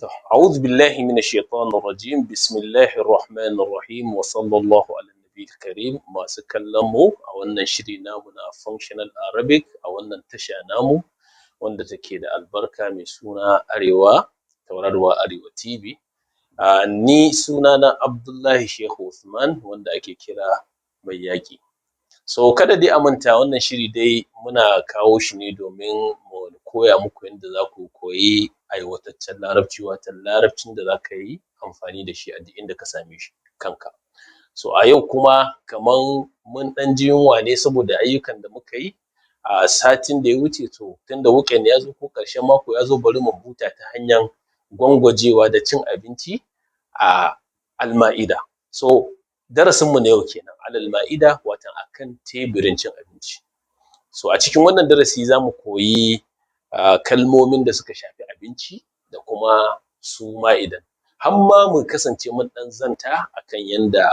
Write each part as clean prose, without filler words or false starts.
أعوذ بالله من الشيطان الرجيم بسم الله الرحمن الرحيم وصلى الله على النبي الكريم masu kallon mu a wannan shiri namu na functional Arabic a wannan tasha namu wanda take da albarka mai suna Arewa tauraruwa Arewa TV. Ni sunana Abdullahi Shehu Usman wanda ake kira mai yaƙi. So kada dai a manta wannan shiri dai muna kawo shi ne domin mu koya muku yadda za ku koyi aiwataccen larabci watan larabcin da za ka yi amfani da shi a duk inda ka same shi kanka. So a yau kuma kaman mun ɗan ji yunwa ne saboda ayyukan da muka yi a satin da ya wuce, to tunda weekend ya zo ko ƙarshen mako ya zo bari mu huta ta hanyar gwangwajewa da cin abinci a Al-Ma'ida. So darasinmu na yau kenan alal ma'ida watan akan teburin cin abinci. So a cikin wannan darasi za mu koyi kalmomin da suka shafi abinci da kuma su ma'idan. Har ma mu kasance mun ɗan zanta akan yanda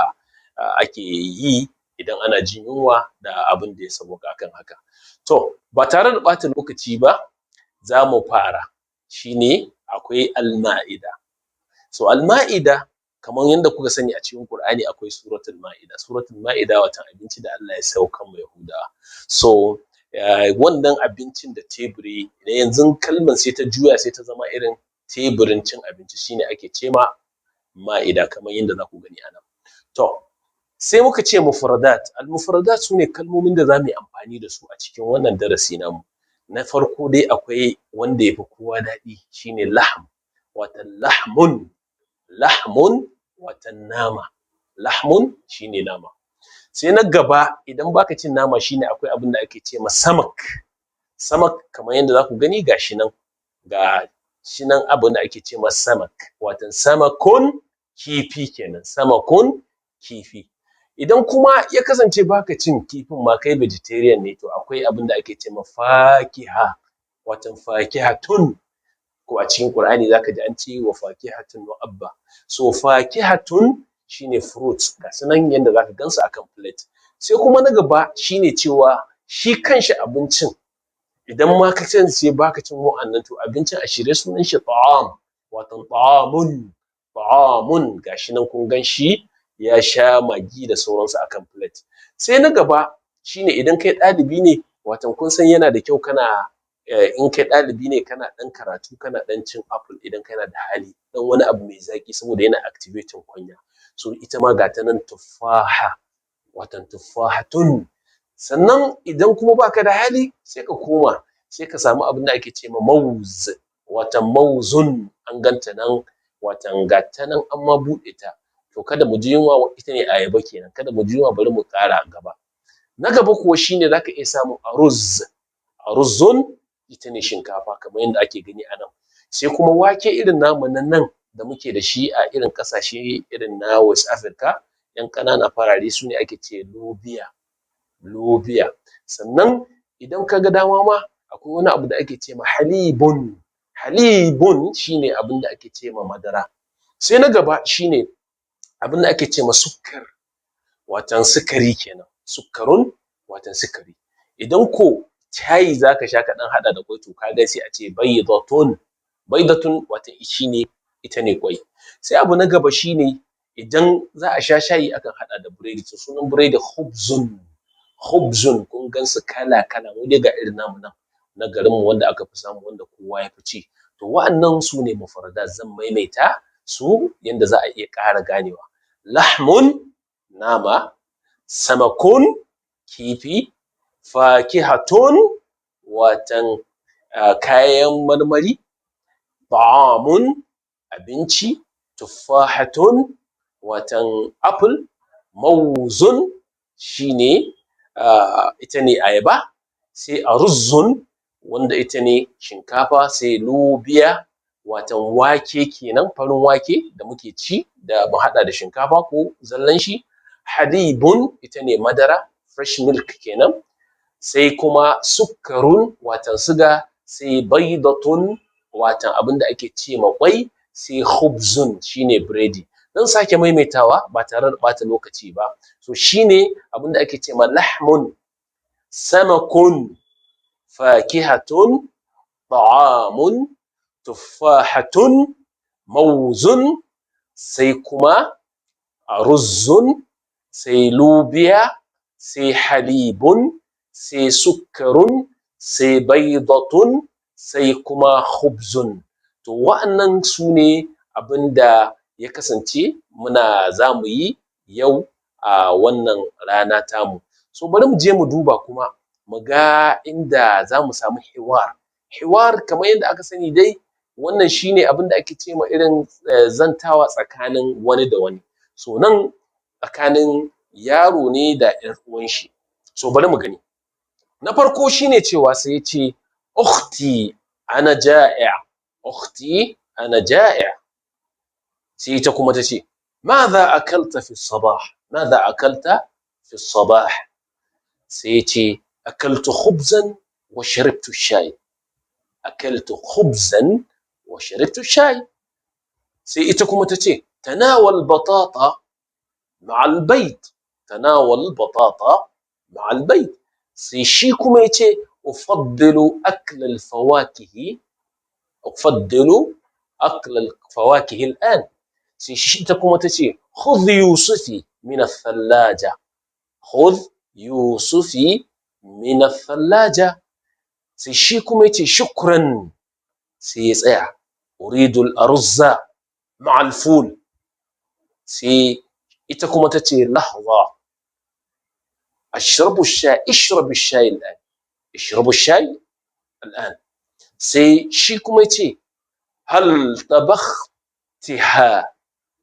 ake yi idan ana jin yunwa da abin da ya sauwaƙa akan haka. To ba tare da ɓata lokaci ba za mu fara, shine akwai Al-Ma'ida. So Al-Ma'ida kamar yadda kuka sani a cikin Ƙur'ani akwai suratul Ma'ida. Suratul Ma'ida watan abinci da Allah ya saukar ma Yahudawa. So wannan abincin da teburi da yanzu kalmar sai ta juya sai ta zama irin teburin cin abinci shine ake ce ma Ma'ida kamar yadda za ku gani a nan. To sai muka ce mufradat. Al-mufradat sune kalmomin da za mu yi amfani da su a cikin wannan darasi namu. Na farko dai akwai wanda ya fi kowa daɗi shine lahm, watan lahmun. Lahmun watan nama, lahmun shine nama. Sai na gaba idan baka cin nama shine akwai abin da ake ce ma samak. Samak kamar yadda za ku gani ga shi nan abin da ake ce ma samak, watan samakun kifi kenan, samakun kifi. Idan kuma ya kasance baka cin kifin ma kai vegetarian ne, to akwai abin da ake ce ma fakiha, watan fakihatun. Ko a cikin Ƙur'ani za ka ji an ce wa fakihatun wa abba. So fakihatun shine fruits, ga su nan yadda za ka gan su akan plate. Sai kuma na gaba shine cewa shi kanshi abincin idan ma ka kasance baka cin wa'annan, to abincin a shirye sunan shi ta'am, watan ta'amun ga shi nan kun gan shi ya sha magi da sauransu akan plate. Sai na gaba shine idan kai ɗalibi ne, watan kun san yana da kyau kana in kai ɗalibi ne kana ɗan karatu kana ɗan cin apple idan kana da hali, ɗan wani abu mai zaƙi saboda yana activating kwanya. So ita ma ga ta nan tuffaha, watan tuffahatun. Sannan idan kuma baka da hali sai ka koma sai ka samu abin da ake ce ma mauz, watan mauzun an ganta nan, watan ga ta nan an ma buɗe ta. To kada mu ji yunwa, ita ne ayaba kenan, kada mu ji yunwa bari mu ƙara gaba. Na gaba kuwa shine za ka iya samun aruz, aruzzun ita ne shinkafa kamar yadda ake gani a nan. Sai kuma wake irin namu na nan da muke da shi a irin ƙasashe irin na West Africa, 'yan ƙanana farare su ne ake ce lobiya. Sannan idan ka ga dama ma akwai wani abu da ake ce ma halibun. Halibun shine abin da ake ce ma madara. Sai na gaba shine abin da ake ce ma sukkar, watan sukari kenan, sukkarun watan sukari. Idan ko shayi za ka sha ka ɗan haɗa da ƙwai, to ka ga sai a ce baidatun watan shine ita ne ƙwai. Sai abu na gaba shine idan za a sha shayi akan haɗa da biredi, to sunan biredi khubzun kun gan su kala kala, mu dai ga irin namu nan na garinmu wanda aka fi samu wanda kowa ya fi ci. To wa'annan su ne mufradat, zan maimaita su yanda za a iya ƙara ganewa. Lahmun nama, samakun kifi, fakihatun watan kayan marmari, ta'amun abinci, tuffahatun watan apple, mauzun shine ita ne ayaba, sai aruzzun wanda ita ne shinkafa, sai lobiya watan wake kenan, farin wake da muke ci da mu haɗa da shinkafa ko zallan shi. Halibun ita ne madara, fresh milk kenan. Sai kuma sukkarun watan siga, sai baidatun watan abin da ake ce ma ƙwai, sai khubzun shine biredi. Zan sake maimaitawa ba tare da ɓata lokaci ba. So shine abin da ake ce ma lahmun, samakun, fakihatun, ta'amun, tuffahatun, mauzun, sai kuma ruzzun, sai lubiya, sai halibun, sai sukkarun, sai baidatun, sai kuma khubzun. To wa'annan su ne abin da ya kasance za mu yi yau a wannan rana tamu. So bari mu je mu duba kuma mu ga inda za mu samu hiwar. Hiwar kamar yadda aka sani dai wannan shine abin da ake ce ma irin zantawa tsakanin wani da wani. So nan tsakanin yaro ne da ƴar uwan shi. So bari mu gani. Na farko shine cewa sai ya ce ukhti ana ja'i', ukhti ana ja'i'. Sai ita kuma ta ce ماذا أكلت في الصباح؟ ماذا أكلت في الصباح؟ sai ya ce أكلت خبزا وشربت الشاي. أكلت خبزا وشربت الشاي. sai ita kuma ta ce تناول بطاطا مع البيض. تناول بطاطا مع البيض. sai shi kuma ya ce أفضل أكل الفواكه. أفضل أكل الفواكه الآن. sai shi ita kuma ta ce خذ يوسفي من الثلاجة. خذ يوسفي من الثلاجة. sai shi kuma ya ce شكرا. sai ya tsaya أريد الأرز مع الفول. sai ita kuma ta ce لحظة أشرب الشاي. اشرب الشاي الآن. اشرب الشاي الآن. sai shi kuma ya ce هل طبختها.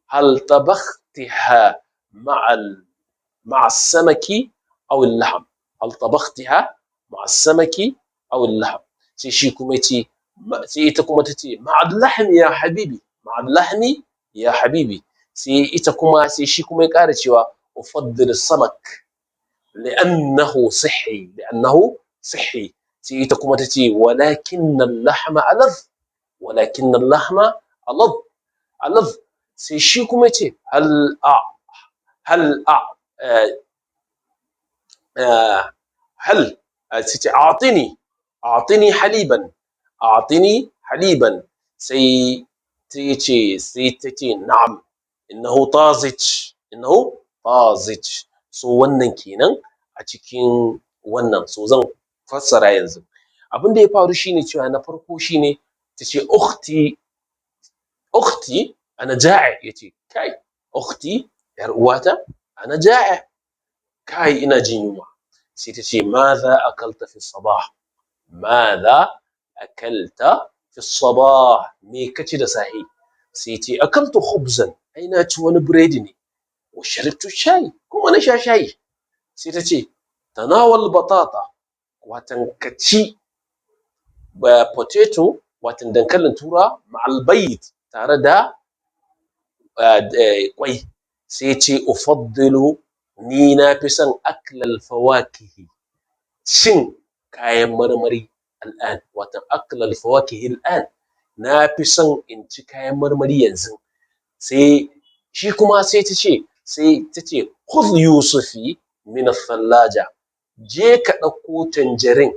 هل طبختها مع السمك أو اللحم. هل طبختها مع السمك أو اللحم. sai shi kuma ya ce sai ita kuma ta ce مع اللحم يا حبيبي. مع اللحم يا حبيبي. sai ita kuma sai shi kuma ya ƙara cewa أفضل السمك لأنه صحي. لأنه صحي. sai ita kuma ta ce ولكن اللحم ألذ. ولكن اللحم ألذ. ألذ. sai shi kuma ya ce هل sai ce أعطني حليبا. أعطني حليبا. sai ta ce نعم إنه طازج. إنه طازج. so wannan kenan a cikin wannan. so zan fassara yanzu. abin da ya faru shine cewa na farko shine ta ce أختي أنا جائع. yace kai أختي yar uwata أنا جائع. kai ina jin yunwa. sai ta ce ماذا أكلت في الصباح. ماذا أكلت في الصباح. me kaci da safe. sai ce أكلت خبزا. ai na ci wani biredi ne. وشربت الشاي. kuma na sha shayi. sai ta ce تناول بطاطا. watan ka ci potato watan dankalin tura مع البيض tare da kwai. sai ce أفضل ni na fi son aklal fawakihi. cin kayan marmari al'an. watan aklal fawakihi al'an. na fi son in ci kayan marmari yanzu. sai shi kuma sai ta ce خذ يوسفي من الثلاجة. je ka ɗauko tanjarin.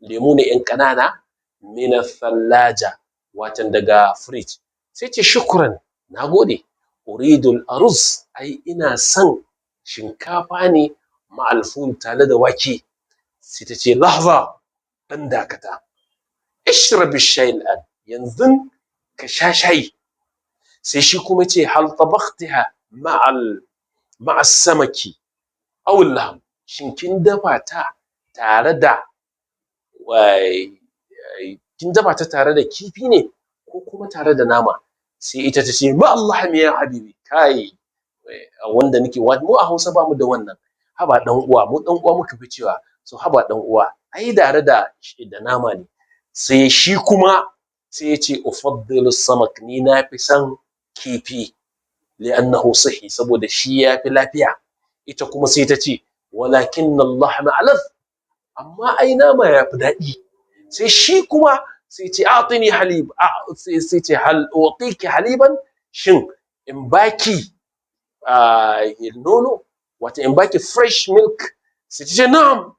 lemu ne 'yan ƙanana. من الثلاجة watan daga fridge. sai ce shukran. na gode. uridul aruz. ai ina son shinkafa ne ma'al ful tare da wake. sai ta ce lahza. ɗan dakata. ishrab ash-shay al'an. yanzu ka sha shayi. sai shi kuma ce hal tabakhtaha ma'a samaki aw al-lahm. shin kin dafa ta tare da kifi ne ko kuma tare da nama. sai ita ta ce ma Allah ya habibi. kai wanda nake mu a Hausa ba mu da wannan. haba dan uwa. mu dan uwa muka fi cewa. so haba dan uwa ai tare da nama ne. sai shi kuma sai ya ce ufaddilu samak. ni na fi son kifi. li'annahu sahhi. saboda shi ya fi lafiya. ita kuma sai ta ce walakin Allah ma'alaf. amma ai nama ya fi daɗi. sai shi kuma sai ce atini halib. sai ce hal utiki haliban. shin in baki nono. wata in baki fresh milk. sai ta ce na'am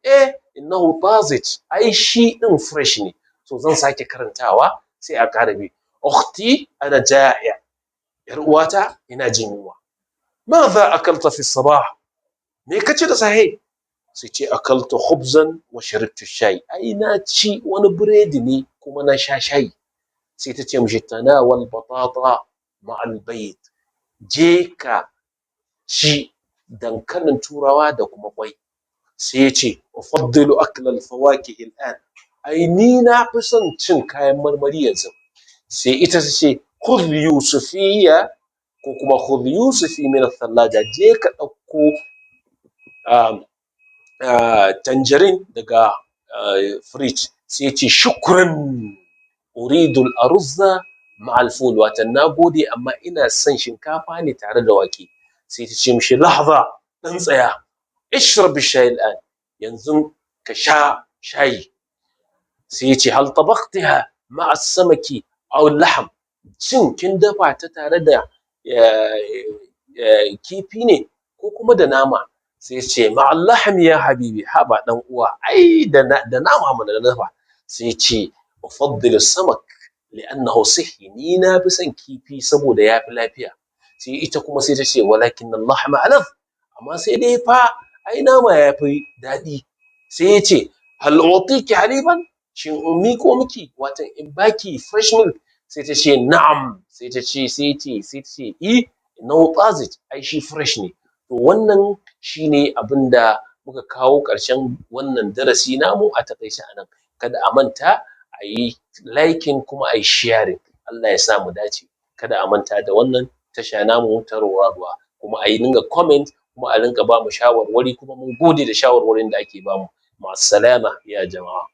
innahu tazij. ai shi din fresh ne. so zan sake karantawa sai a ƙara bi. ukhti ana ja'i'. yar uwata ina jin yunwa. Madha akalta fi sabah? Me kace da sahe? Sai ce akaltu khubzan wa sharibtu shayi. Ai na ci wani biredi ne kuma na sha shayi. Sai ta ce mishi tanawal batata ma'al bayt. Je ka ci dankalin turawa da kuma kwai. Sai ya ce ufaddilu akla al-fawakih al-an. Ai ni na fi son cin kayan marmari yanzu. Sai ita ta ce khudh yusufiyya ko kuma khudh yusufi min ath-thallaja. Je ka ɗauko tangerine daga fridge. Sai ya ce shukran uridu al-aruzza ma'al ful. Watan na gode amma ina son shinkafa ne tare da wake. Sai ta ce mishi lahza, ɗan tsaya, ishrab shayi al'an, yanzu ka sha shayi. Sai ya ce hal tabaktaha ma'a samaki aw laham? Shin kin dafa ta tare da kifi ne ko kuma da nama? Sai ya ce ma'al lahmi ya habibi. Haba ɗan uwa, ai da nama mana na dafa. Sai ya ce ufaddilu samak li'annahu sihhi. Ni na fi son kifi saboda ya fi lafiya. Sai ita kuma sai ta ce walakin al-lahma alaf, amma sai dai fa ai nama ya fi daɗi. Sai ya ce hal utiki haliban? Shin in miƙo miki watan in baki fresh milk? Sai ta ce na'am. Sai ta ce innahu tazij, ai shi fresh ne. To wannan shine abin da muka kawo ƙarshen wannan darasi namu a taƙaice anan. Kada a manta a yi liking kuma a yi sharing. Allah ya sa mu dace. Kada a manta da wannan tasha namu ta Tauraruwa, kuma a yi dinga comment kuma a rinka ba mu shawarwari, kuma mun gode da shawarwarin da ake ba mu. Ma'assalama ya jama'a.